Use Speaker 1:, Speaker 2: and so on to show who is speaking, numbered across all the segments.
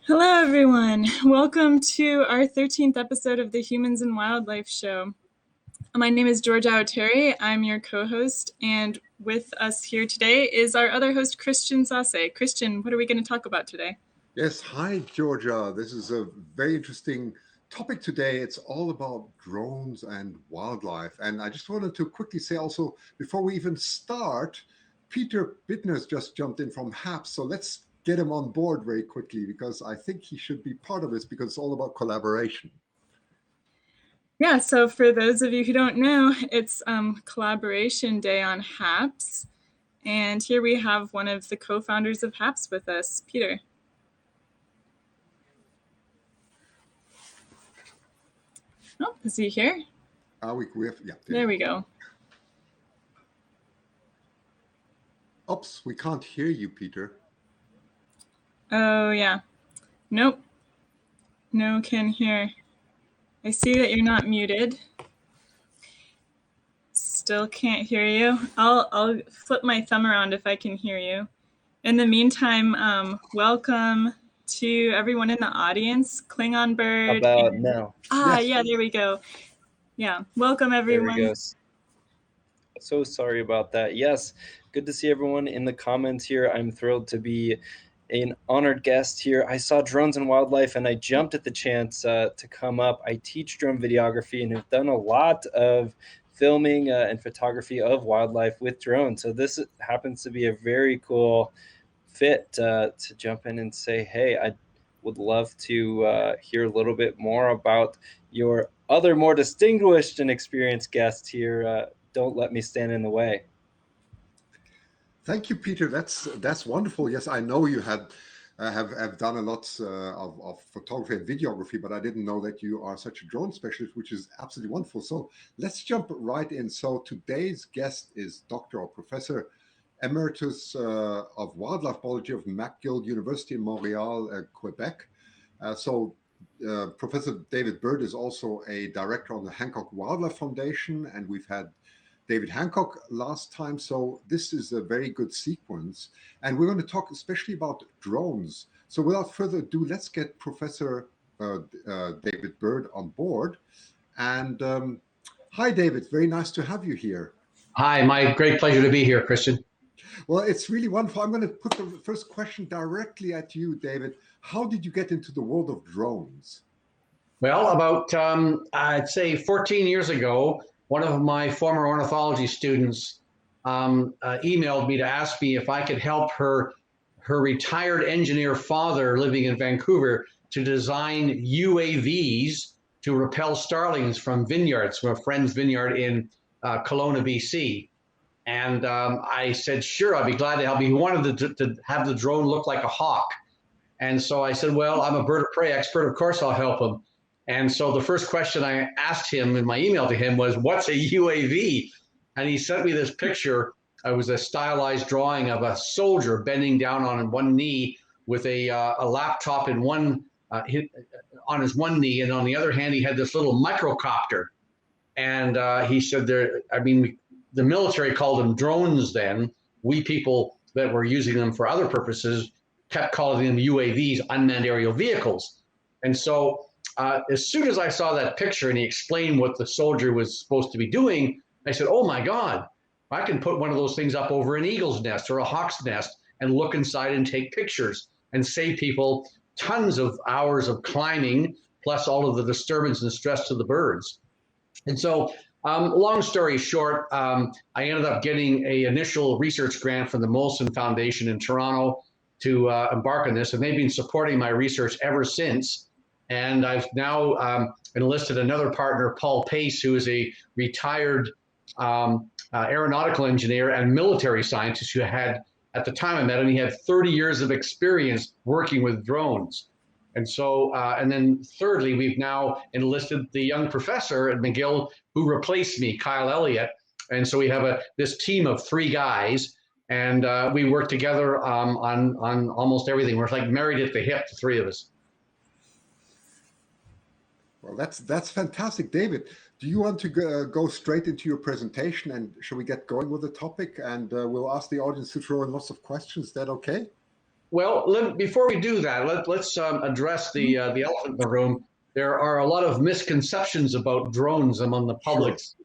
Speaker 1: Hello, everyone. Welcome to our 13th episode of the Humans and Wildlife Show. My name is Georgia Oteri. I'm your co-host, and with us here today is our other host, Christian Sase. Christian, what are we going to talk about today?
Speaker 2: Yes, hi, Georgia. This is a very interesting topic today. It's all about drones and wildlife. And I just wanted to quickly say also, before we even start, Peter Bittner's just jumped in from HAPS. So let's get him on board very quickly because I think he should be part of this because it's all about collaboration.
Speaker 1: Yeah, so for those of you who don't know, it's Collaboration Day on HAPS. And here we have one of the co-founders of HAPS with us, Peter. Oh, is he here?
Speaker 2: Yeah,
Speaker 1: there we go.
Speaker 2: Oops, we can't hear you, Peter.
Speaker 1: Oh, yeah. Nope. No can hear. I see that you're not muted. Still can't hear you. I'll flip my thumb around if I can hear you. In the meantime, welcome to everyone in the audience. Klingon Bird.
Speaker 3: How about now?
Speaker 1: Yes. Yeah, there we go. Yeah, welcome everyone.
Speaker 3: There we go. So sorry about that. Yes, good to see everyone in the comments here. I'm thrilled to be an honored guest here. I saw drones and wildlife and I jumped at the chance to come up. I teach drone videography and have done a lot of filming and photography of wildlife with drones. So this happens to be a very cool fit to jump in and say, hey, I would love to hear a little bit more about your other more distinguished and experienced guests here. Don't let me stand in the way.
Speaker 2: Thank you, Peter. That's wonderful. Yes, I know you have done a lot of photography and videography, but I didn't know that you are such a drone specialist, which is absolutely wonderful. So let's jump right in. So today's guest is Dr. or Professor Emeritus of Wildlife Biology of McGill University in Montreal, Quebec. Professor David Bird is also a director on the Hancock Wildlife Foundation, and we've had David Hancock last time. So this is a very good sequence. And we're going to talk especially about drones. So without further ado, let's get Professor David Bird on board. And hi, David. Very nice to have you here.
Speaker 4: Hi, my great pleasure to be here, Christian.
Speaker 2: Well, it's really wonderful. I'm going to put the first question directly at you, David. How did you get into the world of drones?
Speaker 4: Well, about, I'd say 14 years ago, one of my former ornithology students emailed me to ask me if I could help her retired engineer father living in Vancouver to design UAVs to repel starlings from vineyards, from a friend's vineyard in Kelowna, BC. And I said, sure, I'd be glad to help you. He wanted to have the drone look like a hawk. And so I said, well, I'm a bird of prey expert. Of course, I'll help him. And so the first question I asked him in my email to him was, what's a UAV? And he sent me this picture. It was a stylized drawing of a soldier bending down on one knee with a laptop in on his one knee. And on the other hand, he had this little microcopter. And he said, the military called them drones then. We people that were using them for other purposes kept calling them UAVs, unmanned aerial vehicles. And so as soon as I saw that picture and he explained what the soldier was supposed to be doing, I said, oh my God, I can put one of those things up over an eagle's nest or a hawk's nest and look inside and take pictures and save people tons of hours of climbing, plus all of the disturbance and stress to the birds. And so long story short, I ended up getting an initial research grant from the Molson Foundation in Toronto to embark on this, and they've been supporting my research ever since. And I've now enlisted another partner, Paul Pace, who is a retired aeronautical engineer and military scientist who had, at the time I met him, he had 30 years of experience working with drones. And so, and then thirdly, we've now enlisted the young professor at McGill who replaced me, Kyle Elliott. And so we have this team of 3 guys, and we work together on almost everything. We're like married at the hip, the 3 of us.
Speaker 2: Well, that's fantastic. David, do you want to go straight into your presentation, and shall we get going with the topic? And we'll ask the audience to throw in lots of questions. Is that okay?
Speaker 4: Well, before we do that, let's address the elephant in the room. There are a lot of misconceptions about drones among the public's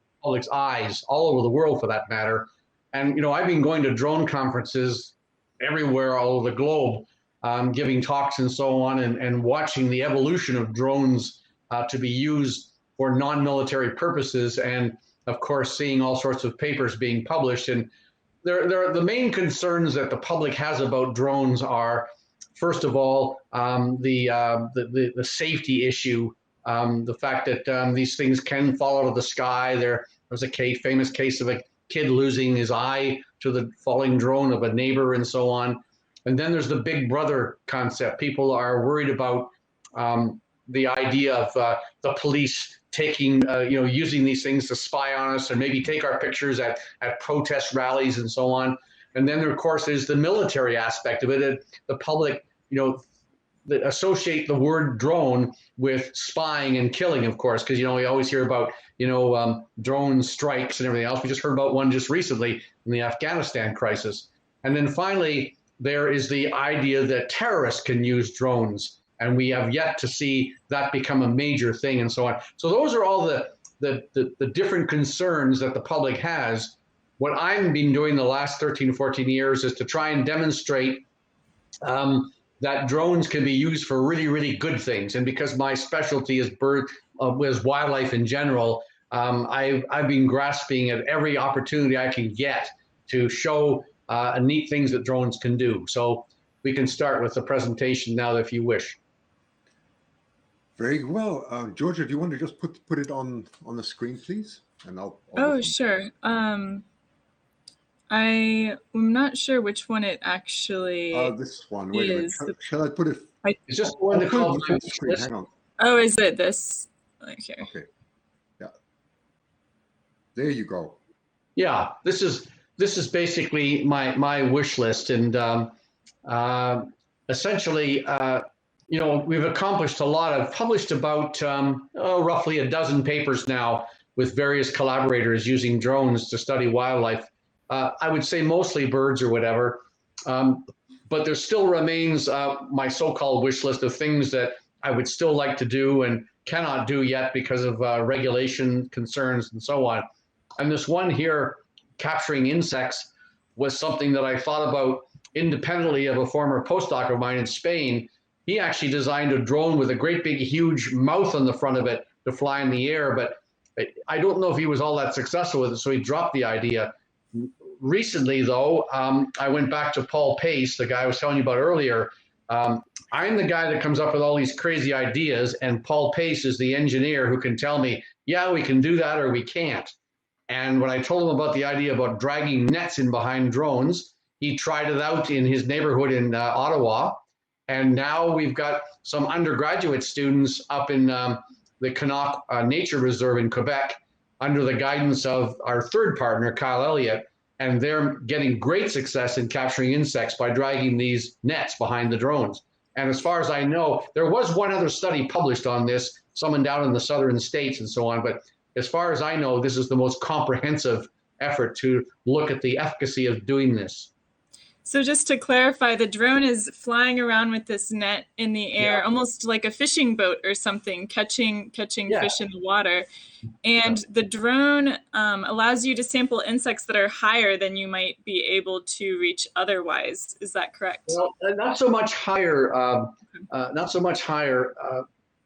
Speaker 4: eyes all over the world, for that matter. And I've been going to drone conferences everywhere all over the globe, giving talks and so on, and watching the evolution of drones to be used for non-military purposes, and of course seeing all sorts of papers being published. And the main concerns that the public has about drones are, first of all, the safety issue, the fact that these things can fall out of the sky. There was a famous case of a kid losing his eye to the falling drone of a neighbor and so on. And then there's the big brother concept. People are worried about the idea of the police taking, using these things to spy on us, and maybe take our pictures at protest rallies and so on. And then there, of course, is the military aspect of it. The public, associate the word drone with spying and killing, of course, because, we always hear about, drone strikes and everything else. We just heard about one just recently in the Afghanistan crisis. And then finally, there is the idea that terrorists can use drones, and we have yet to see that become a major thing and so on. So those are all the different concerns that the public has. What I've been doing the last 13 to 14 years is to try and demonstrate that drones can be used for really, really good things. And because my specialty is wildlife in general, I've been grasping at every opportunity I can get to show neat things that drones can do. So we can start with the presentation now if you wish.
Speaker 2: Very well. Georgia, do you want to just put it on the screen, please? And
Speaker 1: Oh, sure. I'm not sure which one it actually
Speaker 2: this one. Wait a minute. Shall I put it?
Speaker 4: It's just one to call the
Speaker 2: screen. Hang on.
Speaker 1: Oh, is it this? Like here.
Speaker 2: Okay. Yeah. There you go.
Speaker 4: Yeah, this is basically my wish list, and essentially, we've accomplished a lot. I've published about roughly a dozen papers now with various collaborators using drones to study wildlife. I would say mostly birds or whatever, but there still remains my so-called wish list of things that I would still like to do and cannot do yet because of regulation concerns and so on. And this one here, capturing insects, was something that I thought about independently of a former postdoc of mine in Spain. He actually designed a drone with a great big huge mouth on the front of it to fly in the air, but I don't know if he was all that successful with it, so he dropped the idea. Recently, though, I went back to Paul Pace, the guy I was telling you about earlier. I'm the guy that comes up with all these crazy ideas, and Paul Pace is the engineer who can tell me, yeah, we can do that or we can't. And when I told him about the idea about dragging nets in behind drones, he tried it out in his neighborhood in Ottawa. And now we've got some undergraduate students up in the Canuck Nature Reserve in Quebec under the guidance of our third partner, Kyle Elliott. And they're getting great success in capturing insects by dragging these nets behind the drones. And as far as I know, there was one other study published on this, someone down in the southern states and so on. But as far as I know, this is the most comprehensive effort to look at the efficacy of doing this.
Speaker 1: So just to clarify, the drone is flying around with this net in the air, almost like a fishing boat or something, catching fish in the water. And the drone allows you to sample insects that are higher than you might be able to reach otherwise. Is that correct?
Speaker 4: Well, not so much higher,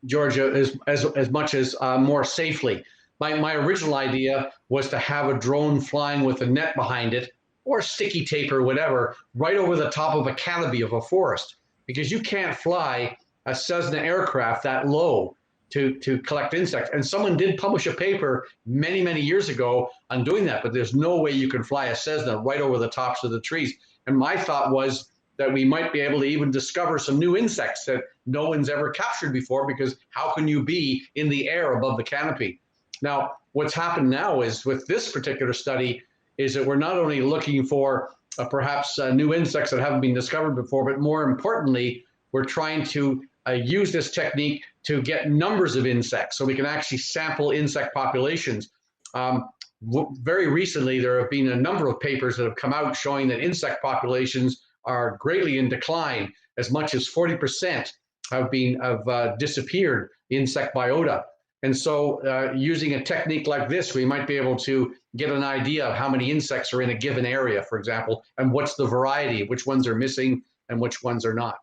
Speaker 4: Georgia, as much as more safely. My original idea was to have a drone flying with a net behind it, or sticky tape or whatever, right over the top of a canopy of a forest, because you can't fly a Cessna aircraft that low to collect insects. And someone did publish a paper many, many years ago on doing that, but there's no way you can fly a Cessna right over the tops of the trees. And my thought was that we might be able to even discover some new insects that no one's ever captured before, because how can you be in the air above the canopy? Now, what's happened now is with this particular study is that we're not only looking for perhaps new insects that haven't been discovered before, but more importantly, we're trying to use this technique to get numbers of insects so we can actually sample insect populations. Very recently, there have been a number of papers that have come out showing that insect populations are greatly in decline. As much as 40% have disappeared, insect biota. And so using a technique like this, we might be able to get an idea of how many insects are in a given area, for example, and what's the variety, which ones are missing and which ones are not.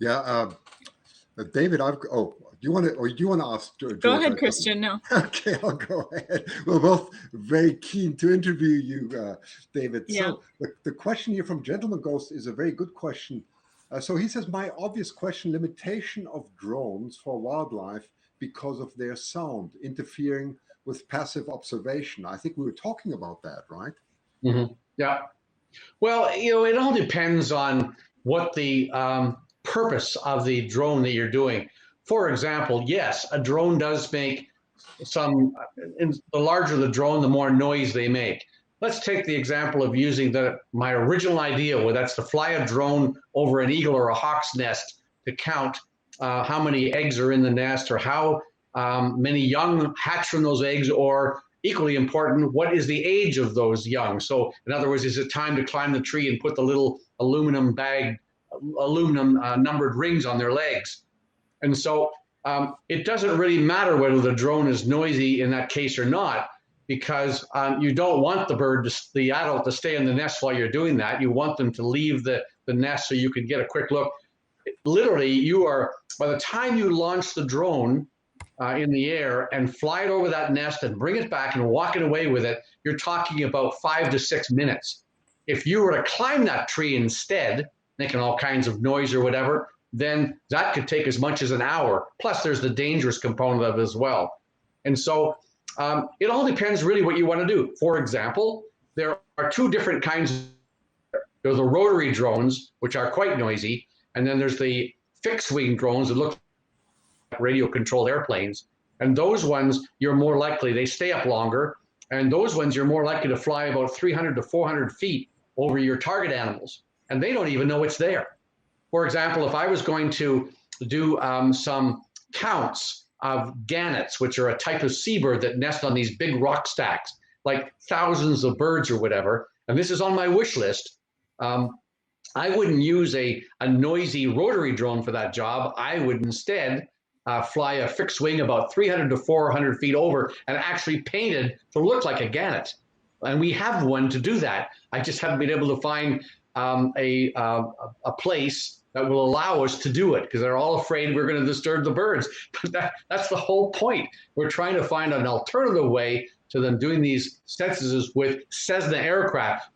Speaker 2: Yeah, David, do you want to ask George?
Speaker 1: Go ahead, Christian. No.
Speaker 2: Okay, I'll go ahead. We're both very keen to interview you, David.
Speaker 1: Yeah.
Speaker 2: So the question here from Gentleman Ghost is a very good question. So he says, my obvious question, limitation of drones for wildlife because of their sound interfering with passive observation. I think we were talking about that, right?
Speaker 4: Mm-hmm. Yeah. Well, it all depends on what the purpose of the drone that you're doing. For example, yes, a drone does make the larger the drone, the more noise they make. Let's take the example of using my original idea, where that's to fly a drone over an eagle or a hawk's nest to count how many eggs are in the nest, or how many young hatch from those eggs, or equally important, what is the age of those young? So in other words, is it time to climb the tree and put the little aluminum numbered rings on their legs? And so it doesn't really matter whether the drone is noisy in that case or not, because you don't want the adult to stay in the nest while you're doing that. You want them to leave the nest so you can get a quick look. Literally, by the time you launch the drone in the air and fly it over that nest and bring it back and walk it away with it, you're talking about 5 to 6 minutes. If you were to climb that tree instead, making all kinds of noise or whatever, then that could take as much as an hour. Plus, there's the dangerous component of it as well. And so it all depends really what you want to do. For example, there are two different kinds. There's the rotary drones, which are quite noisy, and then there's the fixed-wing drones that look like radio-controlled airplanes. And those ones, you're more likely, they stay up longer, and those ones you're more likely to fly about 300 to 400 feet over your target animals, and they don't even know it's there. For example, if I was going to do some counts of gannets, which are a type of seabird that nest on these big rock stacks, like thousands of birds or whatever, and this is on my wish list, I wouldn't use a noisy rotary drone for that job. I would instead fly a fixed wing about 300 to 400 feet over and actually painted to look like a gannet. And we have one to do that. I just haven't been able to find a place that will allow us to do it, because they're all afraid we're going to disturb the birds. But that's the whole point. We're trying to find an alternative way to them doing these censuses with Cessna aircraft,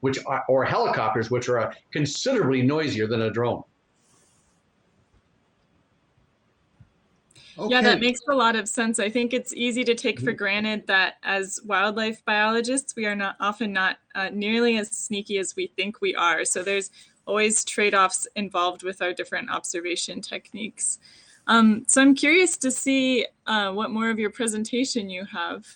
Speaker 4: or helicopters, which are considerably noisier than a drone.
Speaker 2: Okay.
Speaker 1: Yeah, that makes a lot of sense. I think it's easy to take for granted that as wildlife biologists, we are often not nearly as sneaky as we think we are. So there's always trade-offs involved with our different observation techniques. So I'm curious to see what more of your presentation you have.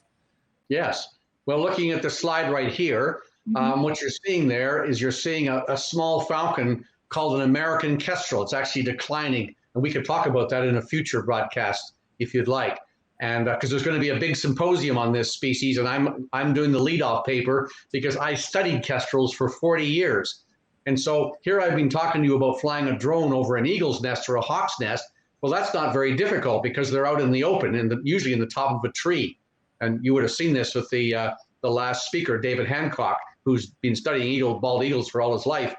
Speaker 4: Yes. Well, looking at the slide right here, what you're seeing there is you're seeing a small falcon called an American kestrel. It's actually declining. And we could talk about that in a future broadcast if you'd like. And because there's going to be a big symposium on this species, and I'm doing the leadoff paper because I studied kestrels for 40 years. And so here I've been talking to you about flying a drone over an eagle's nest or a hawk's nest. Well, that's not very difficult because they're out in the open and usually in the top of a tree. And you would have seen this with the last speaker, David Hancock, who's been studying bald eagles for all his life.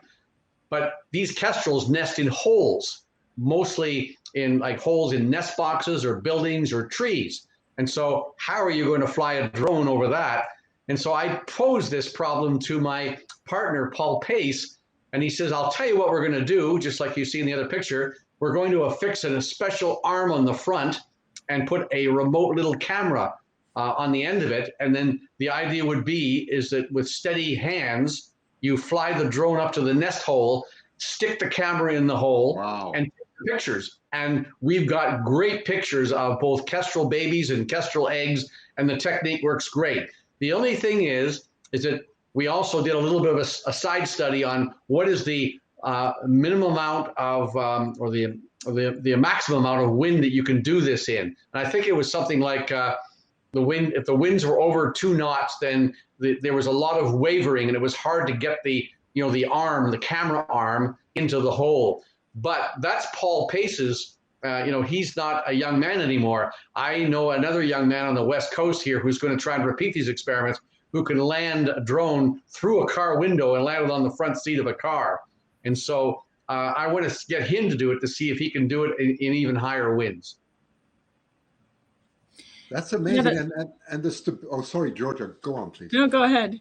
Speaker 4: But these kestrels nest in holes, mostly in holes in nest boxes or buildings or trees. And so how are you going to fly a drone over that? And so I posed this problem to my partner, Paul Pace, and he says, I'll tell you what we're going to do, just like you see in the other picture. We're going to affix a special arm on the front and put a remote little camera on the end of it. And then the idea would be is that with steady hands, you fly the drone up to the nest hole, stick the camera in the hole, and take pictures. And we've got great pictures of both kestrel babies and kestrel eggs, and the technique works great. The only thing is that we also did a little bit of a side study on what is the minimum amount of, or the maximum amount of wind that you can do this in. And I think it was something like the wind, if the winds were over 2 knots, then there was a lot of wavering and it was hard to get the the arm, the camera arm into the hole. But that's Paul Pace's, he's not a young man anymore. I know another young man on the West Coast here who's going to try and repeat these experiments, who can land a drone through a car window and land it on the front seat of a car. And so I want to get him to do it to see if he can do it in even higher winds.
Speaker 2: That's amazing. And sorry, Georgia, go on, please.
Speaker 1: No, go ahead.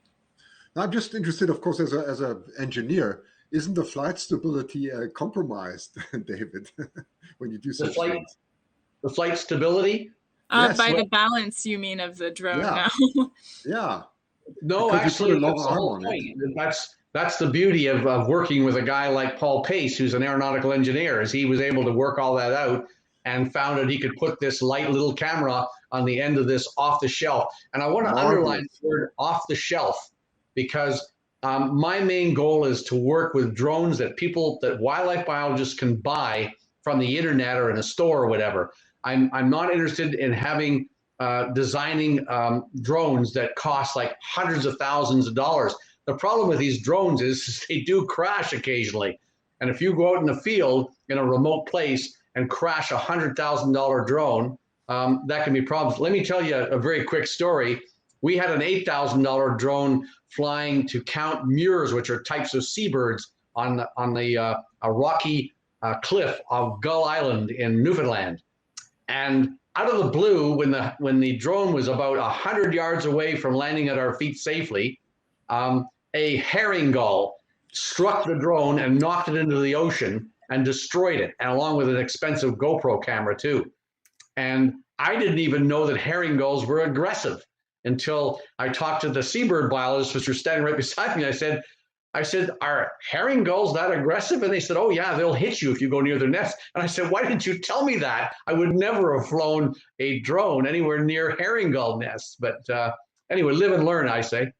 Speaker 2: I'm just interested, of course, as an engineer, isn't the flight stability compromised, David, when you do such things?
Speaker 4: The flight stability?
Speaker 2: Yes,
Speaker 1: by the balance, you mean, of the drone now?
Speaker 2: Yeah.
Speaker 4: No,
Speaker 2: because
Speaker 4: actually, that's the whole point. That's the beauty of working with a guy like Paul Pace, who's an aeronautical engineer, is he was able to work all that out and found that he could put this light little camera on the end of this off the shelf. And I want to underline the word off the shelf, because my main goal is to work with drones that wildlife biologists can buy from the internet or in a store or whatever. I'm not interested in having designing drones that cost like hundreds of thousands of dollars. The problem with these drones is they do crash occasionally. And if you go out in the field in a remote place and crash a $100,000 drone, that can be problems. Let me tell you a very quick story. We had an $8,000 drone flying to count murres, which are types of seabirds, on a rocky cliff of Gull Island in Newfoundland. And out of the blue, when the drone was about 100 yards away from landing at our feet safely, a herring gull struck the drone and knocked it into the ocean and destroyed it, and along with an expensive GoPro camera too. And I didn't even know that herring gulls were aggressive until I talked to the seabird biologists, which were standing right beside me. I said, are herring gulls that aggressive? And they said, oh yeah, they'll hit you if you go near their nest. And I said, why didn't you tell me that? I would never have flown a drone anywhere near herring gull nests. But anyway, live and learn, I say.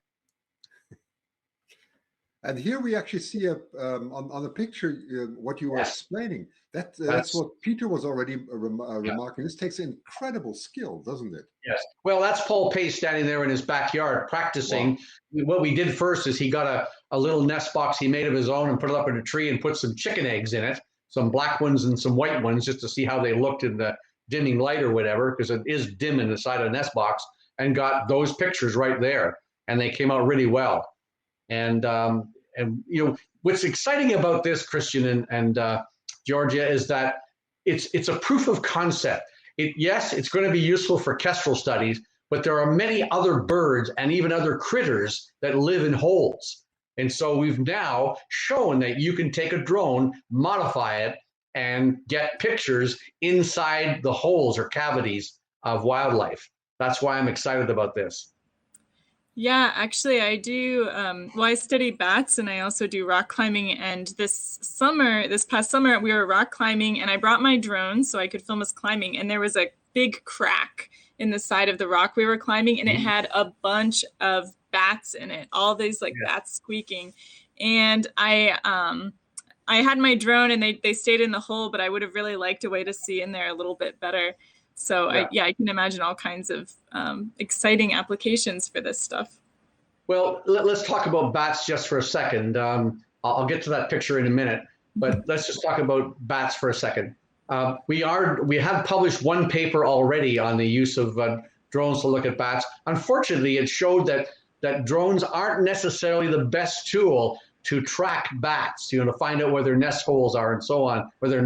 Speaker 2: And here we actually see on the picture what you were explaining. That's what Peter was already remarking. This takes incredible skill, doesn't it?
Speaker 4: Yes. Well, that's Paul Pace standing there in his backyard practicing. Wow. What we did first is he got a little nest box he made of his own and put it up in a tree and put some chicken eggs in it, some black ones and some white ones, just to see how they looked in the dimming light or whatever, because it is dim in the side of the nest box, and got those pictures right there. And they came out really well. And what's exciting about this, Christian and Georgia, is that it's a proof of concept. Yes, it's going to be useful for kestrel studies, but there are many other birds and even other critters that live in holes. And so we've now shown that you can take a drone, modify it, and get pictures inside the holes or cavities of wildlife. That's why I'm excited about this.
Speaker 1: Yeah, actually, I do. I study bats, and I also do rock climbing. And this past summer, we were rock climbing, and I brought my drone so I could film us climbing. And there was a big crack in the side of the rock we were climbing, and it had a bunch of bats in it, all these bats squeaking. And I had my drone, and they stayed in the hole, but I would have really liked a way to see in there a little bit better. So I can imagine all kinds of exciting applications for this stuff.
Speaker 4: Well, let's talk about bats just for a second. I'll get to that picture in a minute, but let's just talk about bats for a second. We have published one paper already on the use of drones to look at bats. Unfortunately, it showed that drones aren't necessarily the best tool to track bats, to find out where their nest holes are and so on, where their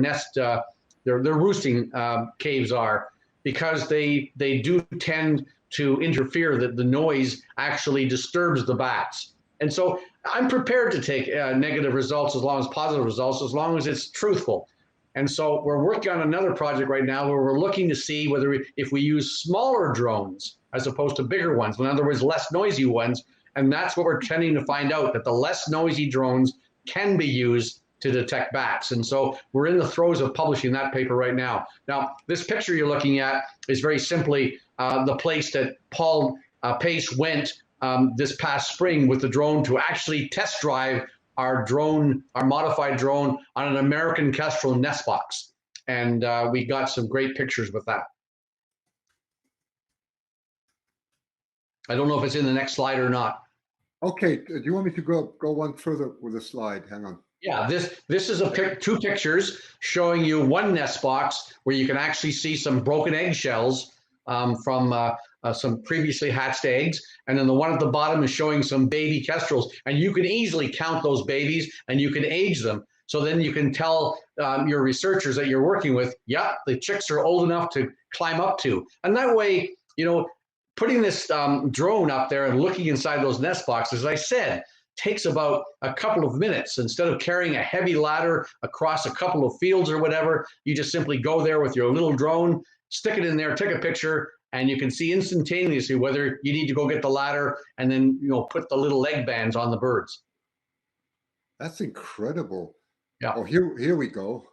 Speaker 4: their roosting caves are, because they do tend to interfere, that the noise actually disturbs the bats. And so I'm prepared to take negative results as long as positive results, as long as it's truthful. And so we're working on another project right now where we're looking to see whether if we use smaller drones as opposed to bigger ones, in other words, less noisy ones. And that's what we're tending to find out, that the less noisy drones can be used to detect bats. And so we're in the throes of publishing that paper right now. Now, this picture you're looking at is very simply the place that Paul Pace went this past spring with the drone to actually test drive our modified drone on an American kestrel nest box. And we got some great pictures with that. I don't know if it's in the next slide or not.
Speaker 2: Okay, do you want me to go one further with the slide? Hang on.
Speaker 4: Yeah, this is two pictures showing you one nest box where you can actually see some broken eggshells from some previously hatched eggs, and then the one at the bottom is showing some baby kestrels, and you can easily count those babies and you can age them. So then you can tell your researchers that you're working with, yeah, the chicks are old enough to climb up to, and that way, putting this drone up there and looking inside those nest boxes, as I said, takes about a couple of minutes. Instead of carrying a heavy ladder across a couple of fields or whatever, you just simply go there with your little drone, stick it in there, take a picture, and you can see instantaneously whether you need to go get the ladder and then put the little leg bands on the birds.
Speaker 2: That's incredible.
Speaker 4: Yeah.
Speaker 2: Oh, here we go.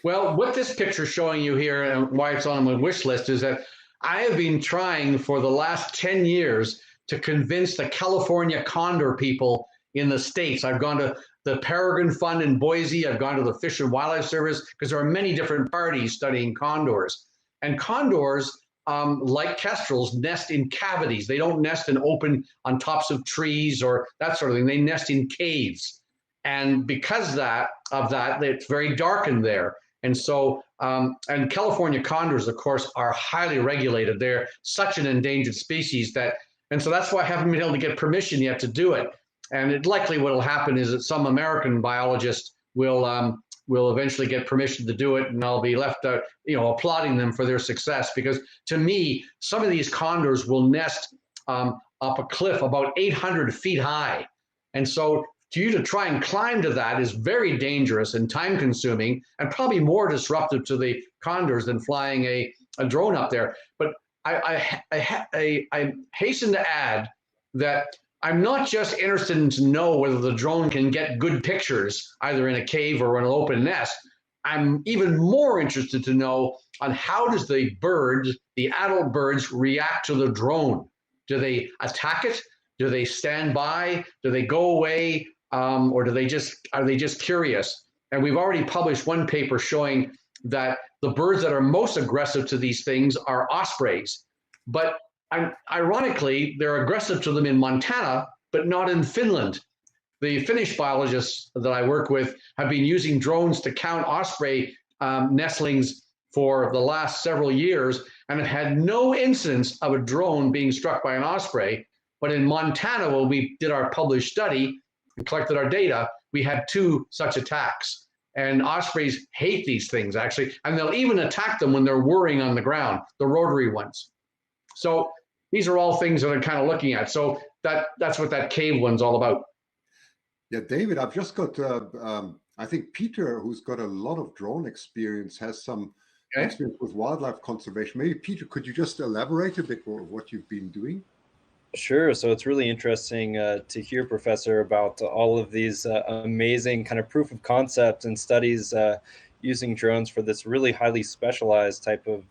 Speaker 4: Well, what this picture is showing you here and why it's on my wish list is that I have been trying for the last 10 years to convince the California condor people in the States. I've gone to the Peregrine Fund in Boise. I've gone to the Fish and Wildlife Service because there are many different parties studying condors. And condors, like kestrels, nest in cavities. They don't nest in open on tops of trees or that sort of thing. They nest in caves. And because of that, it's very dark in there. And so, and California condors, of course, are highly regulated. They're such an endangered species and so that's why I haven't been able to get permission yet to do it. And likely what will happen is that some American biologist will eventually get permission to do it, and I'll be left applauding them for their success, because to me, some of these condors will nest up a cliff about 800 feet high. And so for you to try and climb to that is very dangerous and time consuming and probably more disruptive to the condors than flying a drone up there. But I hasten to add that I'm not just interested in to know whether the drone can get good pictures, either in a cave or in an open nest. I'm even more interested to know on how does the adult birds react to the drone. Do they attack it? Do they stand by? Do they go away? Or are they just curious? And we've already published one paper showing that the birds that are most aggressive to these things are ospreys. But ironically, they're aggressive to them in Montana, but not in Finland. The Finnish biologists that I work with have been using drones to count osprey nestlings for the last several years and have had no incidents of a drone being struck by an osprey. But in Montana, when we did our published study and collected our data, we had 2 such attacks. And ospreys hate these things, actually, and they'll even attack them when they're whirring on the ground, the rotary ones. So these are all things that I'm kind of looking at. So that's what that cave one's all about.
Speaker 2: Yeah, David, I've just got, I think Peter, who's got a lot of drone experience, has some experience with wildlife conservation. Maybe, Peter, could you just elaborate a bit more of what you've been doing?
Speaker 3: Sure. So it's really interesting to hear, Professor, about all of these amazing kind of proof of concept and studies using drones for this really highly specialized type of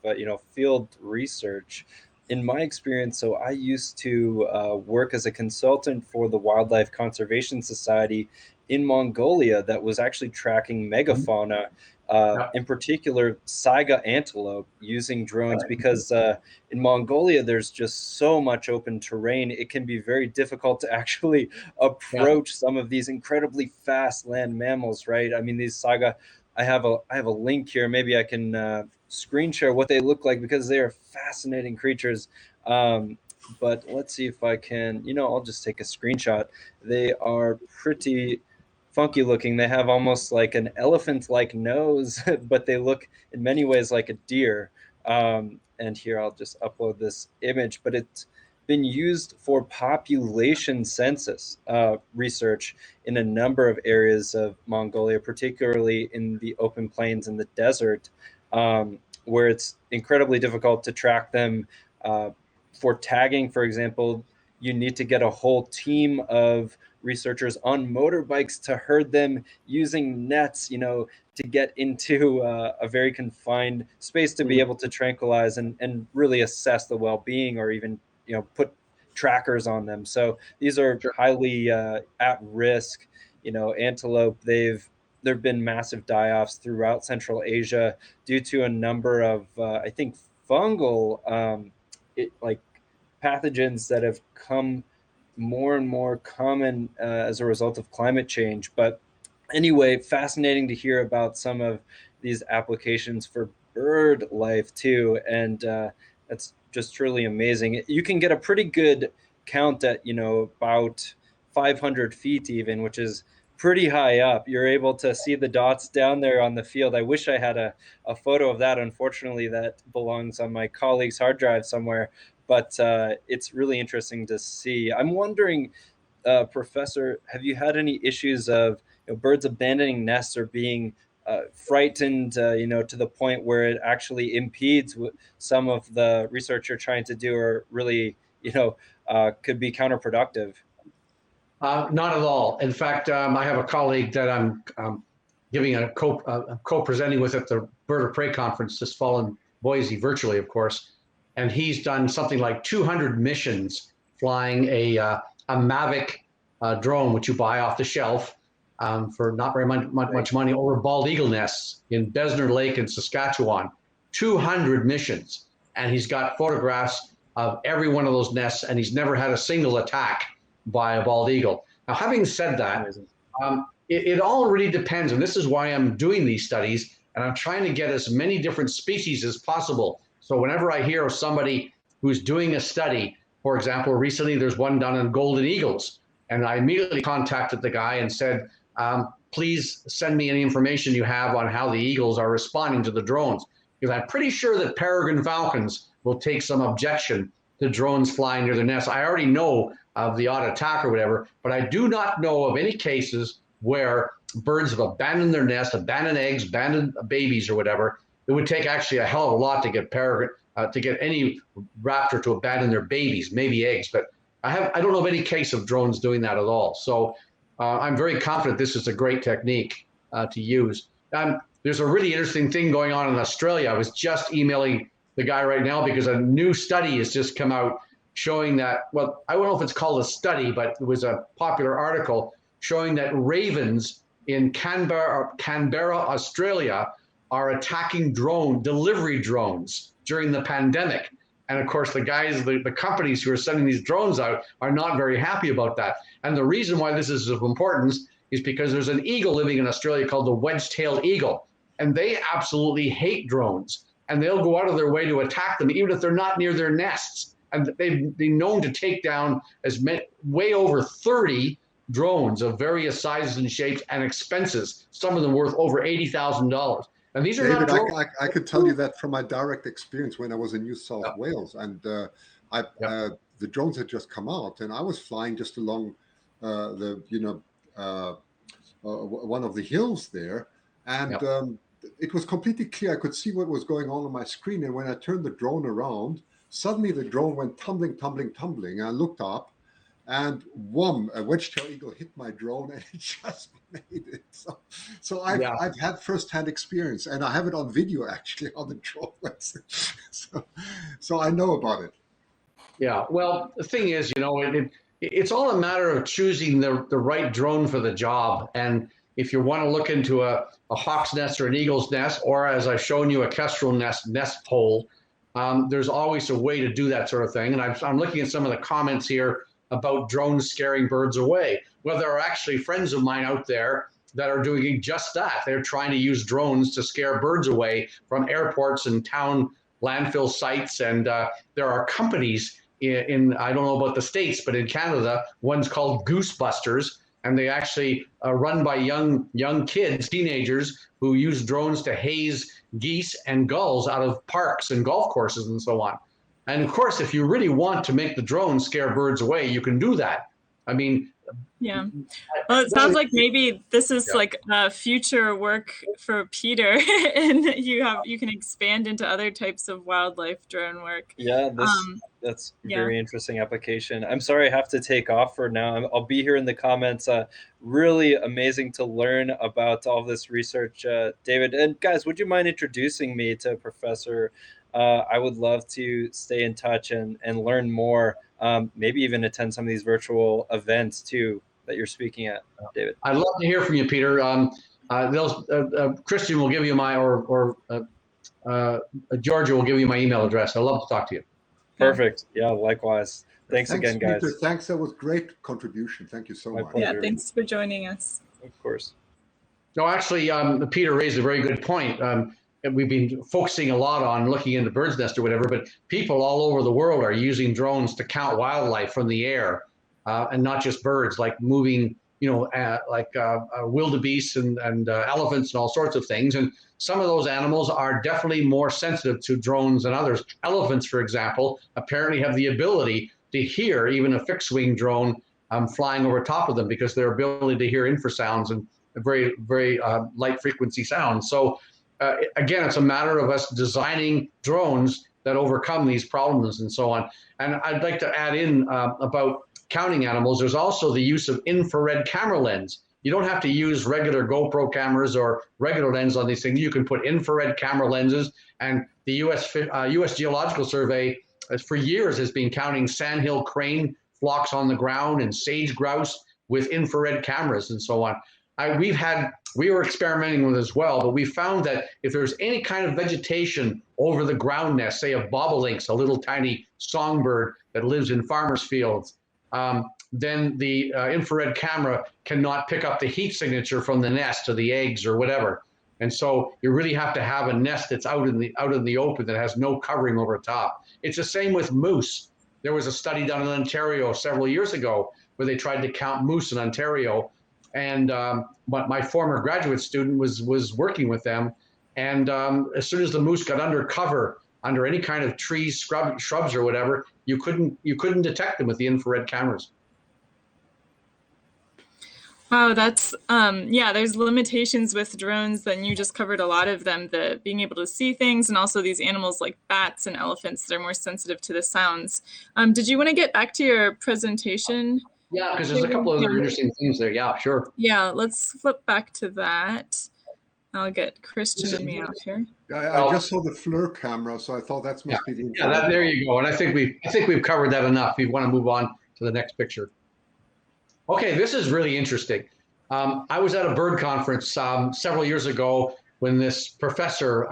Speaker 3: field research. In my experience, so I used to work as a consultant for the Wildlife Conservation Society in Mongolia that was actually tracking megafauna, in particular saiga antelope, using drones, because in Mongolia there's just so much open terrain. It can be very difficult to actually approach some of these incredibly fast land mammals, right? I mean, these saiga, I have a link here. Maybe I can screen share what they look like, because they are fascinating creatures. But let's see if I can, I'll just take a screenshot. They are pretty funky looking. They have almost like an elephant-like nose, but they look in many ways like a deer. And here I'll just upload this image, but it's been used for population census research in a number of areas of Mongolia, particularly in the open plains and the desert, where it's incredibly difficult to track them. For tagging, for example, you need to get a whole team of researchers on motorbikes to herd them using nets, to get into a very confined space to be able to tranquilize and really assess the well-being, or even put trackers on them. So these are highly at risk. Antelope, there have been massive die-offs throughout Central Asia due to a number of I think fungal like pathogens that have come more and more common as a result of climate change. But anyway, fascinating to hear about some of these applications for bird life too, and that's just truly amazing. You can get a pretty good count at about 500 feet even, which is pretty high up. You're able to see the dots down there on the field. I wish I had a photo of that. Unfortunately, that belongs on my colleague's hard drive somewhere, but it's really interesting to see. I'm wondering, Professor, have you had any issues of birds abandoning nests or being frightened, to the point where it actually impedes some of the research you're trying to do, or really, could be counterproductive?
Speaker 4: Not at all. In fact, I have a colleague that I'm giving co-presenting with at the Bird of Prey conference this fall in Boise, virtually, of course. And he's done something like 200 missions flying a Mavic drone, which you buy off the shelf for not very much money, over bald eagle nests in Besner Lake in Saskatchewan. 200 missions. And he's got photographs of every one of those nests, and he's never had a single attack by a bald eagle. Now, having said that, it all really depends, and this is why I'm doing these studies, and I'm trying to get as many different species as possible. So whenever I hear of somebody who's doing a study, for example, recently there's one done on golden eagles, and I immediately contacted the guy and said, please send me any information you have on how the eagles are responding to the drones, because I'm pretty sure that peregrine falcons will take some objection to drones flying near their nests. I already know of the odd attack or whatever, but I do not know of any cases where birds have abandoned their nest, abandoned eggs, abandoned babies or whatever. It would take actually a hell of a lot to get to get any raptor to abandon their babies, maybe eggs, but I don't know of any case of drones doing that at all. So I'm very confident this is a great technique to use. There's a really interesting thing going on in Australia. I was just emailing the guy right now because a new study has just come out showing that, well, I don't know if it's called a study, but it was a popular article showing that ravens in Canberra, Australia, are attacking delivery drones during the pandemic. And of course, the companies who are sending these drones out are not very happy about that. And the reason why this is of importance is because there's an eagle living in Australia called the Wedgetail Eagle, and they absolutely hate drones. And they'll go out of their way to attack them, even if they're not near their nests. And they've been known to take down way over 30 drones of various sizes and shapes and expenses, some of them worth over $80,000. And these are
Speaker 2: David,
Speaker 4: not drones.
Speaker 2: I could tell you that from my direct experience when I was in New South Wales, and the drones had just come out, and I was flying just along one of the hills there, and it was completely clear. I could see what was going on my screen, and when I turned the drone around, suddenly the drone went tumbling. And I looked up, and wham, a Wedgetail Eagle hit my drone, and it just made it. So I've had first-hand experience, and I have it on video actually on the drone website. So I know about it.
Speaker 4: Yeah, well, the thing is, it's all a matter of choosing the right drone for the job. And if you want to look into a hawk's nest or an eagle's nest, or as I've shown you, a kestrel nest hole, there's always a way to do that sort of thing. And I'm looking at some of the comments here about drones scaring birds away. Well, there are actually friends of mine out there that are doing just that. They're trying to use drones to scare birds away from airports and town landfill sites. And there are companies in I don't know about the States, but in Canada, one's called Goosebusters, and they actually run by young kids, teenagers, who use drones to haze geese and gulls out of parks and golf courses and so on. And of course, if you really want to make the drone scare birds away, you can do that. I mean,
Speaker 1: yeah. Well, it sounds like maybe this is like future work for Peter, and you can expand into other types of wildlife drone work.
Speaker 3: Yeah, that's very interesting application. I'm sorry I have to take off for now. I'll be here in the comments. Really amazing to learn about all this research, David. And guys, would you mind introducing me to Professor? I would love to stay in touch and learn more. Maybe even attend some of these virtual events too that you're speaking at, David.
Speaker 4: I'd love to hear from you, Peter. Christian will give you or Georgia will give you my email address. I'd love to talk to you.
Speaker 3: Perfect. Yeah, likewise. Thanks again, guys.
Speaker 2: Peter. Thanks. That was great contribution. Thank you so
Speaker 3: My
Speaker 2: much.
Speaker 3: pleasure.
Speaker 1: Yeah, thanks for joining us.
Speaker 3: Of course.
Speaker 4: No, actually, Peter raised a very good point. And we've been focusing a lot on looking into bird's nest or whatever, but people all over the world are using drones to count wildlife from the air, and not just birds, like moving, wildebeest and elephants and all sorts of things. And some of those animals are definitely more sensitive to drones than others. Elephants, for example, apparently have the ability to hear even a fixed-wing drone flying over top of them, because their ability to hear infrasounds and very, very light frequency sounds. So again, it's a matter of us designing drones that overcome these problems and so on. And I'd like to add in about counting animals. There's also the use of infrared camera lens. You don't have to use regular GoPro cameras or regular lens on these things. You can put infrared camera lenses, and the U.S. Geological Survey for years has been counting sandhill crane flocks on the ground and sage grouse with infrared cameras and so on. We were experimenting with as well, but we found that if there's any kind of vegetation over the ground nest, say of bobolinks, a little tiny songbird that lives in farmers' fields, then the infrared camera cannot pick up the heat signature from the nest or the eggs or whatever. And so you really have to have a nest that's out in the open that has no covering over top. It's the same with moose. There was a study done in Ontario several years ago where they tried to count moose in Ontario. And my former graduate student was working with them. And as soon as the moose got under cover, under any kind of trees, shrubs or whatever, you couldn't detect them with the infrared cameras.
Speaker 1: Wow, that's, there's limitations with drones, and you just covered a lot of them, the being able to see things, and also these animals like bats and elephants that are more sensitive to the sounds. Did you want to get back to your presentation?
Speaker 4: Yeah, because there's a couple of other interesting things there. Yeah, sure.
Speaker 1: Yeah, let's flip back to that. I'll get Christian and me out here.
Speaker 2: I just saw the FLIR camera, so I thought that must be the infrared.
Speaker 4: Yeah, there you go. And I think we've covered that enough. We want to move on to the next picture. Okay, this is really interesting. I was at a bird conference several years ago when this professor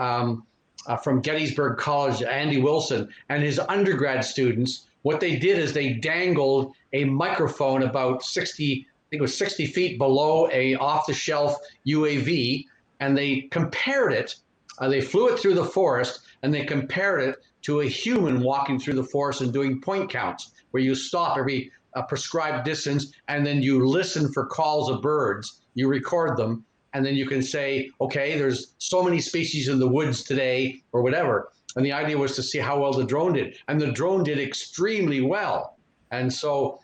Speaker 4: from Gettysburg College, Andy Wilson, and his undergrad students, what they did is they dangled a microphone about 60 feet below a off-the-shelf UAV, and they compared it. They flew it through the forest, and they compared it to a human walking through the forest and doing point counts, where you stop every prescribed distance, and then you listen for calls of birds. You record them, and then you can say, okay, there's so many species in the woods today, or whatever. And the idea was to see how well the drone did, and the drone did extremely well. And so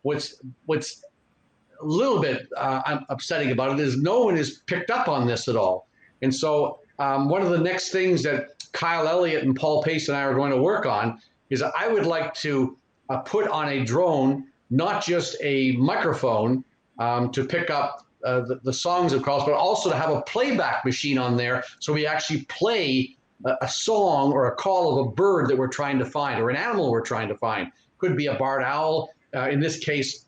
Speaker 4: what's a little bit upsetting about it is no one has picked up on this at all. And so one of the next things that Kyle Elliott and Paul Pace and I are going to work on is I would like to put on a drone, not just a microphone to pick up the songs of calls, but also to have a playback machine on there, so we actually play a song or a call of a bird that we're trying to find, or an animal we're trying to find. Could be a barred owl. In this case,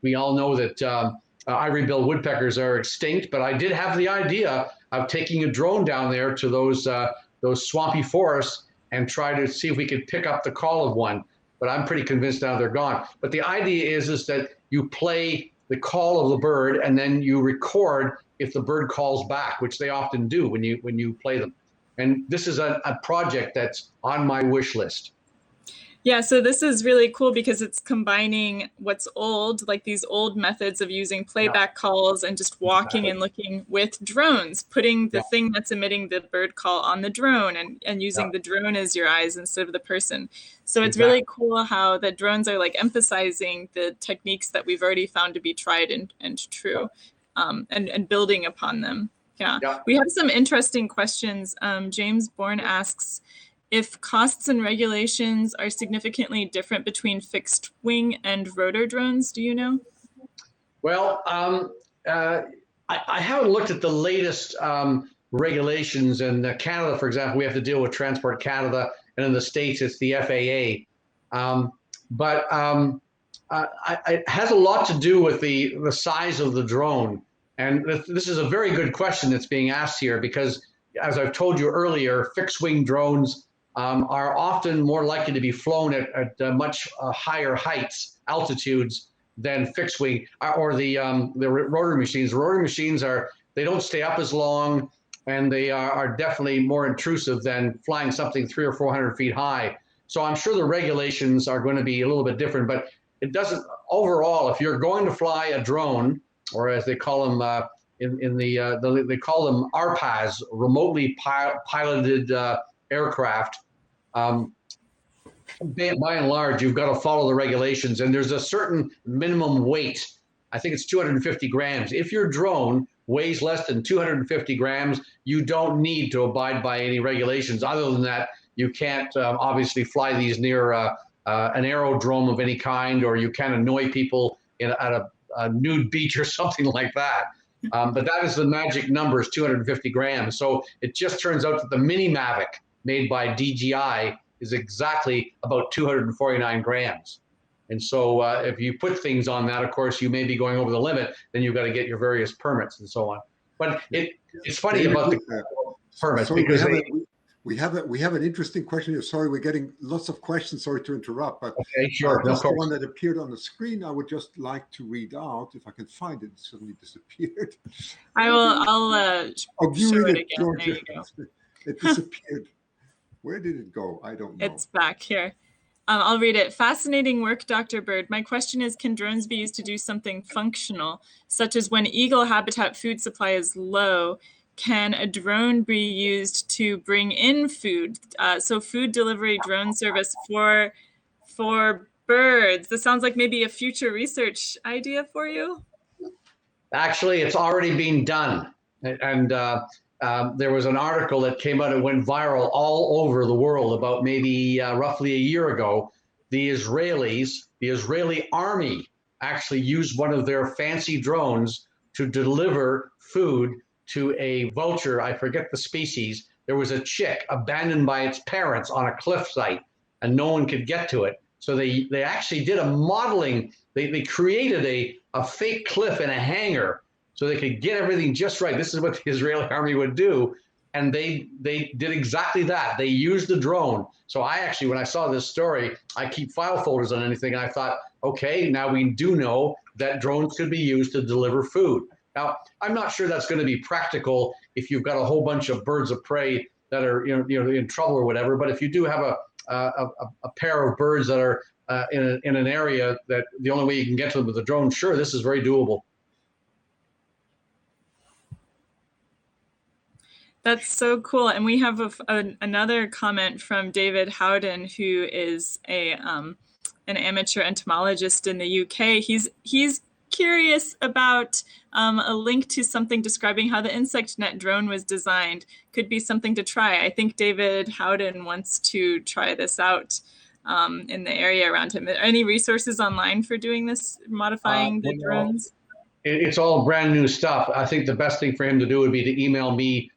Speaker 4: we all know that ivory-billed woodpeckers are extinct, but I did have the idea of taking a drone down there to those swampy forests and try to see if we could pick up the call of one. But I'm pretty convinced now they're gone. But the idea is that you play the call of the bird, and then you record if the bird calls back, which they often do when you play them. And this is a project that's on my wish list.
Speaker 1: Yeah, so this is really cool because it's combining what's old, like these old methods of using playback calls and just walking and looking with drones, putting the thing that's emitting the bird call on the drone and using the drone as your eyes instead of the person. So it's really cool how the drones are like emphasizing the techniques that we've already found to be tried and true, and building upon them. Yeah. We have some interesting questions. James Bourne asks, if costs and regulations are significantly different between fixed wing and rotor drones, do you know?
Speaker 4: Well, I haven't looked at the latest regulations. In Canada, for example, we have to deal with Transport Canada, and in the States, it's the FAA. But it has a lot to do with the size of the drone. And this is a very good question that's being asked here, because as I've told you earlier, fixed wing drones are often more likely to be flown at much higher heights, altitudes than fixed wing or the rotary machines. The rotary machines they don't stay up as long, and they are definitely more intrusive than flying something 300 or 400 feet high. So I'm sure the regulations are going to be a little bit different, but it doesn't overall. If you're going to fly a drone, or as they call them they call them RPAS, remotely piloted aircraft. By and large, you've got to follow the regulations, and there's a certain minimum weight. I think it's 250 grams. If your drone weighs less than 250 grams, you don't need to abide by any regulations. Other than that, you can't obviously fly these near an aerodrome of any kind, or you can't annoy people at a nude beach or something like that. But that is the magic number, is 250 grams. So it just turns out that the Mini Mavic made by DJI is exactly about 249 grams. And so if you put things on that, of course, you may be going over the limit, then you've got to get your various permits and so on. But it's funny about the permits,
Speaker 2: sorry,
Speaker 4: because
Speaker 2: we have an interesting question here. Sorry, we're getting lots of questions. Sorry to interrupt, but
Speaker 4: okay, sure,
Speaker 2: just the one that appeared on the screen, I would just like to read out, if I can find it. It suddenly disappeared.
Speaker 1: I'll
Speaker 2: you
Speaker 1: show
Speaker 2: read
Speaker 1: it again.
Speaker 2: George.
Speaker 1: There you go.
Speaker 2: It disappeared. Where did it go? I don't know.
Speaker 1: It's back here. I'll read it. Fascinating work, Dr. Bird. My question is, can drones be used to do something functional, such as when eagle habitat food supply is low? Can a drone be used to bring in food? So food delivery drone service for birds. This sounds like maybe a future research idea for you.
Speaker 4: Actually, it's already being done. And there was an article that came out, it went viral all over the world about maybe roughly a year ago. The Israeli army actually used one of their fancy drones to deliver food to a vulture. I forget the species. There was a chick abandoned by its parents on a cliff site, and no one could get to it. So they actually did a modeling. They created a fake cliff in a hangar so they could get everything just right. This is what the Israeli army would do. And they did exactly that. They used the drone. So I actually, when I saw this story, I keep file folders on anything. And I thought, okay, now we do know that drones could be used to deliver food. Now, I'm not sure that's going to be practical if you've got a whole bunch of birds of prey that are in trouble or whatever. But if you do have a pair of birds that are in an area that the only way you can get to them with a drone, sure, this is very doable.
Speaker 1: That's so cool. And we have another comment from David Howden, who is an amateur entomologist in the UK. He's curious about a link to something describing how the insect net drone was designed. Could be something to try. I think David Howden wants to try this out in the area around him. Are there any resources online for doing this, modifying the drones?
Speaker 4: It's all brand new stuff. I think the best thing for him to do would be to email me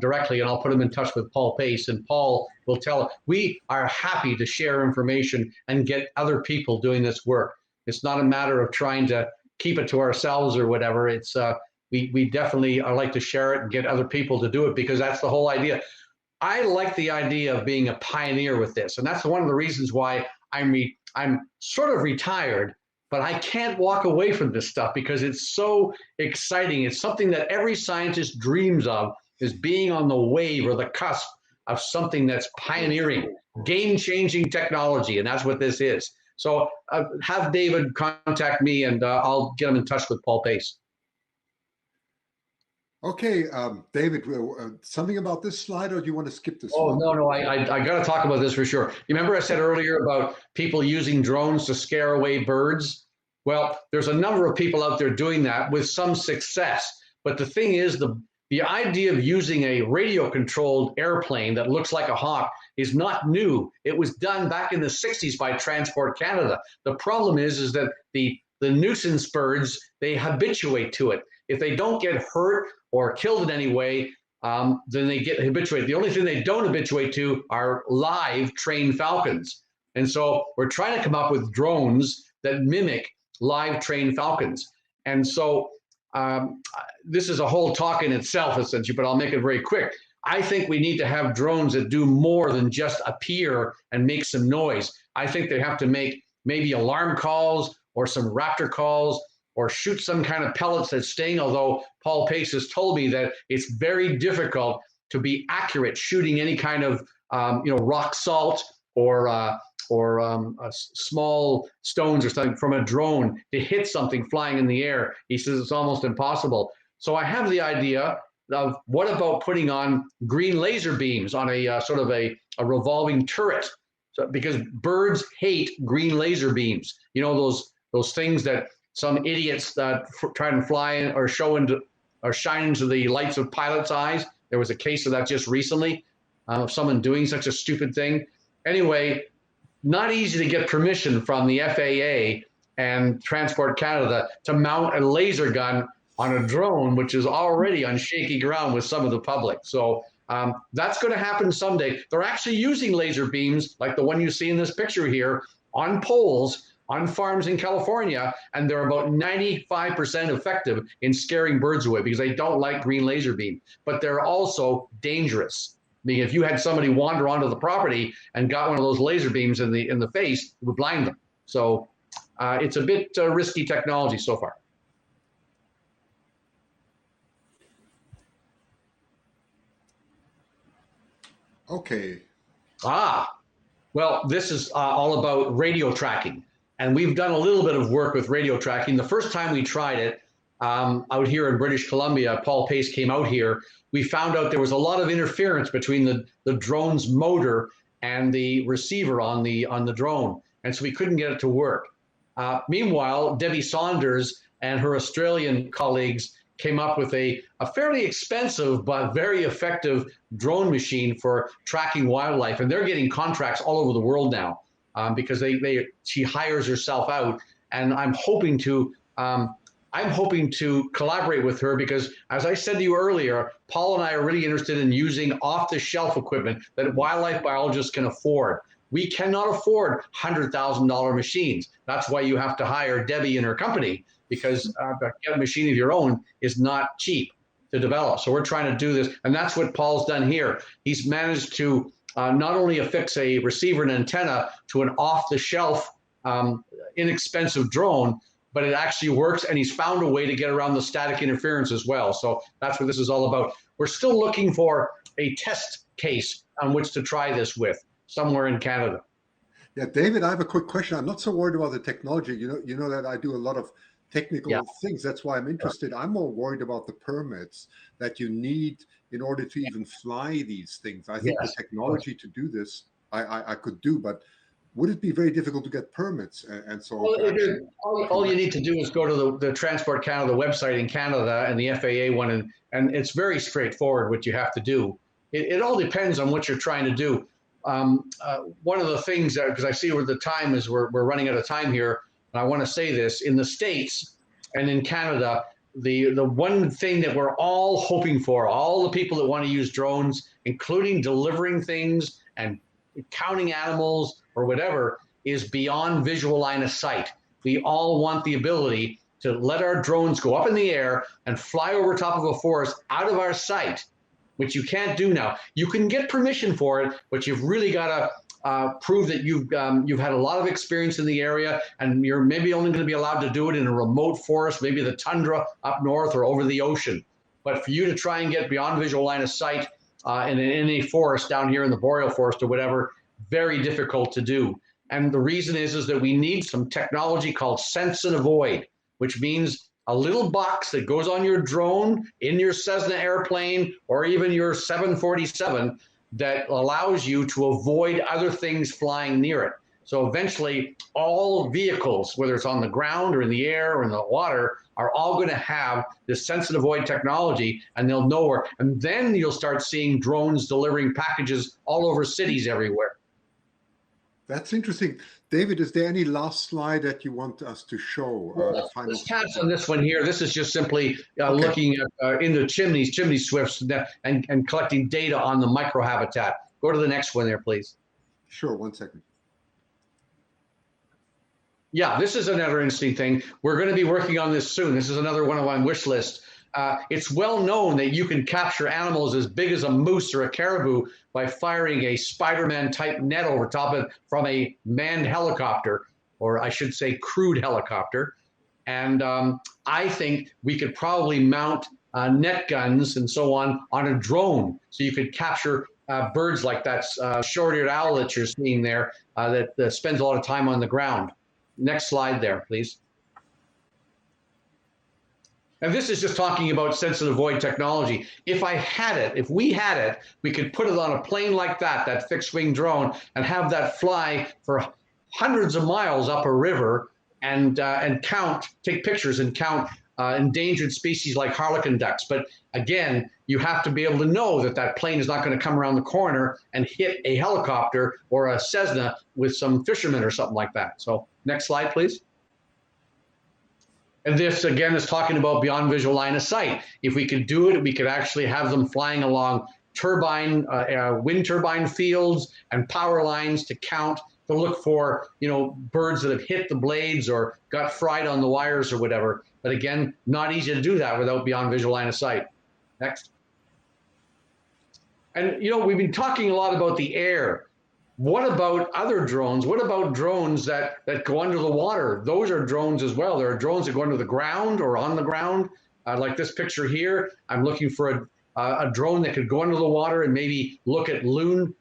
Speaker 4: directly, and I'll put him in touch with Paul Pace, and Paul will tell him. We are happy to share information and get other people doing this work. It's not a matter of trying to keep it to ourselves or whatever. It's we definitely like to share it and get other people to do it, because that's the whole idea. I like the idea of being a pioneer with this, and that's one of the reasons why I'm sort of retired, but I can't walk away from this stuff because it's so exciting. It's something that every scientist dreams of, is being on the wave or the cusp of something that's pioneering, game-changing technology, and that's what this is. So have David contact me, and I'll get him in touch with Paul Pace.
Speaker 2: Okay, David, something about this slide, or do you want to skip this
Speaker 4: one?
Speaker 2: Oh,
Speaker 4: no, I got to talk about this for sure. You remember I said earlier about people using drones to scare away birds? Well, there's a number of people out there doing that with some success. But the thing is, the idea of using a radio-controlled airplane that looks like a hawk is not new. It was done back in the 60s by Transport Canada. The problem is that the nuisance birds, they habituate to it. If they don't get hurt or killed in any way, then they get habituated. The only thing they don't habituate to are live trained falcons. And so we're trying to come up with drones that mimic live trained falcons. And so this is a whole talk in itself, essentially, but I'll make it very quick. I think we need to have drones that do more than just appear and make some noise. I think they have to make maybe alarm calls or some raptor calls or shoot some kind of pellets that sting, although Paul Pace has told me that it's very difficult to be accurate shooting any kind of rock salt or small stones or something from a drone to hit something flying in the air. He says it's almost impossible. So I have the idea of what about putting on green laser beams on a sort of a revolving turret. So, because birds hate green laser beams. You know, those things that some idiots that try and fly or shine into the lights of pilots' eyes. There was a case of that just recently, of someone doing such a stupid thing. Anyway, not easy to get permission from the FAA and Transport Canada to mount a laser gun on a drone, which is already on shaky ground with some of the public. So that's going to happen someday. They're actually using laser beams like the one you see in this picture here on poles on farms in California, and they're about 95% effective in scaring birds away because they don't like green laser beam. But they're also dangerous. I mean, if you had somebody wander onto the property and got one of those laser beams in the face, it would blind them. So it's a bit risky technology so far.
Speaker 2: Okay.
Speaker 4: Well, this is all about radio tracking. And we've done a little bit of work with radio tracking. The first time we tried it out here in British Columbia, Paul Pace came out here. We found out there was a lot of interference between the drone's motor and the receiver on the drone. And so we couldn't get it to work. Meanwhile, Debbie Saunders and her Australian colleagues came up with a fairly expensive but very effective drone machine for tracking wildlife. And they're getting contracts all over the world now. Because she hires herself out, and I'm hoping to collaborate with her because, as I said to you earlier, Paul and I are really interested in using off-the-shelf equipment that wildlife biologists can afford. We cannot afford $100,000 machines. That's why you have to hire Debbie and her company, because to get a machine of your own is not cheap to develop. So we're trying to do this, and that's what Paul's done here. He's managed to not only affix a receiver and antenna to an off-the-shelf, inexpensive drone, but it actually works, and he's found a way to get around the static interference as well. So that's what this is all about. We're still looking for a test case on which to try this with somewhere in Canada.
Speaker 2: Yeah, David, I have a quick question. I'm not so worried about the technology. You know that I do a lot of technical things. That's why I'm interested. I'm more worried about the permits that you need in order to even fly these things. I think the technology to do this, I could do, but would it be very difficult to get permits? And so
Speaker 4: all you need to do is go to the Transport Canada website in Canada and the FAA one, and it's very straightforward what you have to do. It all depends on what you're trying to do. One of the things, because I see where the time is, we're running out of time here, and I want to say this, in the States and in Canada, the one thing that we're all hoping for, all the people that want to use drones, including delivering things and counting animals or whatever, is beyond visual line of sight. We all want the ability to let our drones go up in the air and fly over top of a forest out of our sight, which you can't do now. You can get permission for it, but you've really got to prove that you've had a lot of experience in the area, and you're maybe only going to be allowed to do it in a remote forest, maybe the tundra up north or over the ocean. But for you to try and get beyond visual line of sight in any forest down here in the boreal forest or whatever, very difficult to do. And the reason is that we need some technology called sense and avoid, which means a little box that goes on your drone, in your Cessna airplane, or even your 747 that allows you to avoid other things flying near it. So eventually all vehicles, whether it's on the ground or in the air or in the water, are all going to have this sense and avoid technology, and they'll know where. And then you'll start seeing drones delivering packages all over cities everywhere.
Speaker 2: That's interesting. David, is there any last slide that you want us to show?
Speaker 4: Let's pass on this one here. This is just simply looking at into chimney swifts and collecting data on the microhabitat. Go to the next one there, please.
Speaker 2: Sure, 1 second.
Speaker 4: Yeah, this is another interesting thing. We're going to be working on this soon. This is another one of my wish list. It's well known that you can capture animals as big as a moose or a caribou by firing a Spider-Man type net over top of it from a manned helicopter, or I should say crewed helicopter. And I think we could probably mount net guns and so on a drone, so you could capture birds like that short-eared owl that you're seeing there that spends a lot of time on the ground. Next slide there, please. And this is just talking about sensitive void technology. If we had it, we could put it on a plane like that fixed wing drone, and have that fly for hundreds of miles up a river and take pictures and count endangered species like harlequin ducks. But again, you have to be able to know that plane is not going to come around the corner and hit a helicopter or a Cessna with some fishermen or something like that. So next slide, please. And this, again, is talking about beyond visual line of sight. If we could do it, we could actually have them flying along wind turbine fields and power lines to count, to look for, birds that have hit the blades or got fried on the wires or whatever. But again, not easy to do that without beyond visual line of sight. Next. And, we've been talking a lot about the air. What about other drones? What about drones that go under the water? Those are drones as well. There are drones that go under the ground or on the ground. Like this picture here, I'm looking for a drone that could go under the water and maybe look at loon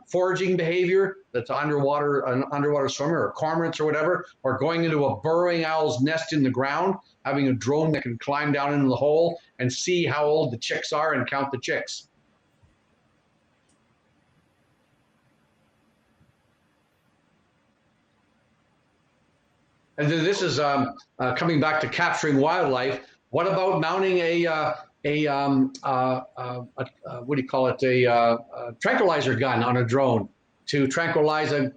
Speaker 4: foraging behavior. That's an underwater swimmer or cormorants or whatever, or going into a burrowing owl's nest in the ground, having a drone that can climb down into the hole and see how old the chicks are and count the chicks. And then this is coming back to capturing wildlife. What about mounting a tranquilizer gun on a drone to tranquilize a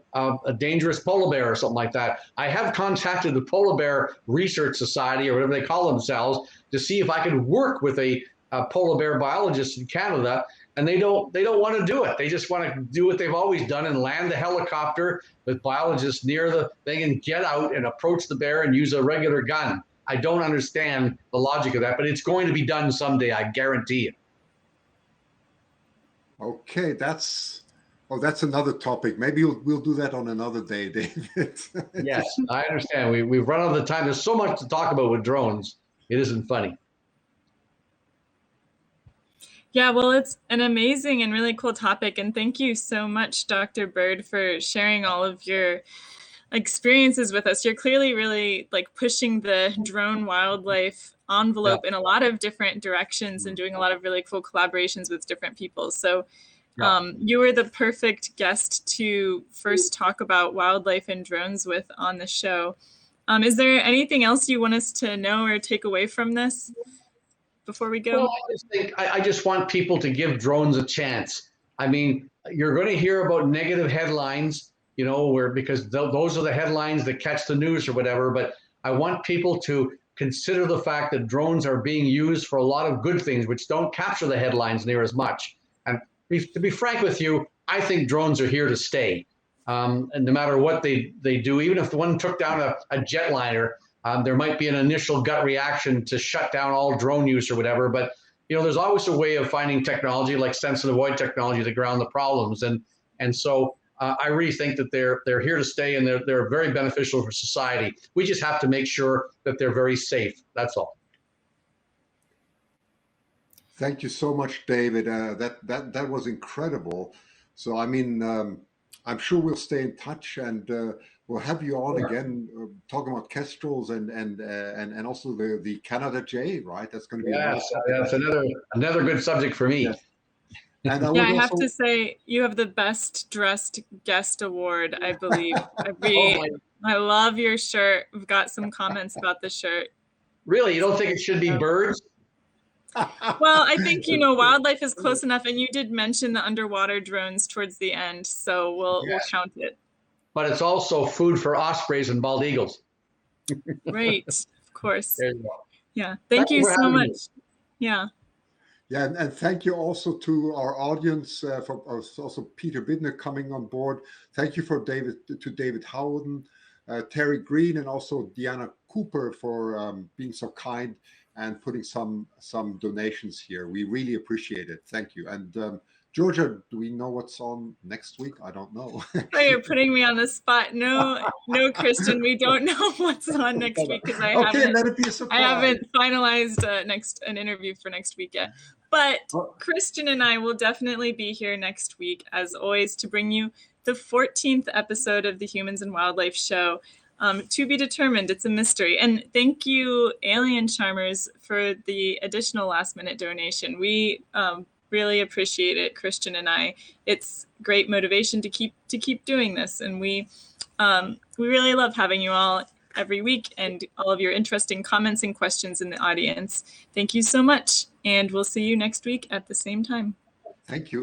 Speaker 4: dangerous polar bear or something like that? I have contacted the Polar Bear Research Society, or whatever they call themselves, to see if I could work with a polar bear biologist in Canada. And they don't want to do it. They just want to do what they've always done and land the helicopter with biologists near the thing and get out and approach the bear and use a regular gun. I don't understand the logic of that, but it's going to be done someday, I guarantee you.
Speaker 2: Okay, that's another topic. Maybe we'll do that on another day, David.
Speaker 4: Yes, I understand. We've run out of the time. There's so much to talk about with drones. It isn't funny.
Speaker 1: Yeah, well, it's an amazing and really cool topic. And thank you so much, Dr. Bird, for sharing all of your experiences with us. You're clearly really pushing the drone wildlife envelope in a lot of different directions and doing a lot of really cool collaborations with different people. So you were the perfect guest to first talk about wildlife and drones with on the show. Is there anything else you want us to know or take away from this before we go?
Speaker 4: Well, I just want people to give drones a chance. I mean, you're going to hear about negative headlines, because those are the headlines that catch the news or whatever. But I want people to consider the fact that drones are being used for a lot of good things, which don't capture the headlines near as much. And to be frank with you, I think drones are here to stay. And no matter what they do, even if one took down a jetliner, there might be an initial gut reaction to shut down all drone use or whatever. But, there's always a way of finding technology like sensitive void technology to ground the problems. And so I really think that they're here to stay, and they're very beneficial for society. We just have to make sure that they're very safe. That's all.
Speaker 2: Thank you so much, David. That was incredible. So, I mean, I'm sure we'll stay in touch, and we'll have you on again talking about kestrels and also the Canada jay, right? That's going to be
Speaker 4: that's another good subject for me.
Speaker 2: Yes. And
Speaker 1: I have to say, you have the best dressed guest award, I believe. I love your shirt. We've got some comments about the shirt.
Speaker 4: Really? You don't think it should be birds?
Speaker 1: Well, I think, wildlife is close enough. And you did mention the underwater drones towards the end. So we'll count it.
Speaker 4: But it's also food for ospreys and bald eagles.
Speaker 1: Right. Of course.
Speaker 4: There you go.
Speaker 1: Yeah. Thank you so much. Yeah.
Speaker 2: Yeah, and thank you also to our audience for also Peter Bidner coming on board. Thank you to David Howden Terry Green and also Deanna Cooper for being so kind and putting some donations here. We really appreciate it. Thank you. And Georgia, do we know what's on next week? I don't know.
Speaker 1: Oh, you're putting me on the spot. No, Christian, we don't know what's on next week because I
Speaker 2: let it be a surprise.
Speaker 1: I haven't finalized an interview for next week yet. But Christian and I will definitely be here next week, as always, to bring you the 14th episode of the Humans and Wildlife Show. To be determined. It's a mystery. And thank you, Alien Charmers, for the additional last-minute donation. We really appreciate it, Christian and I. It's great motivation to keep doing this, and we really love having you all every week and all of your interesting comments and questions in the audience. Thank you so much, and we'll see you next week at the same time.
Speaker 2: Thank you.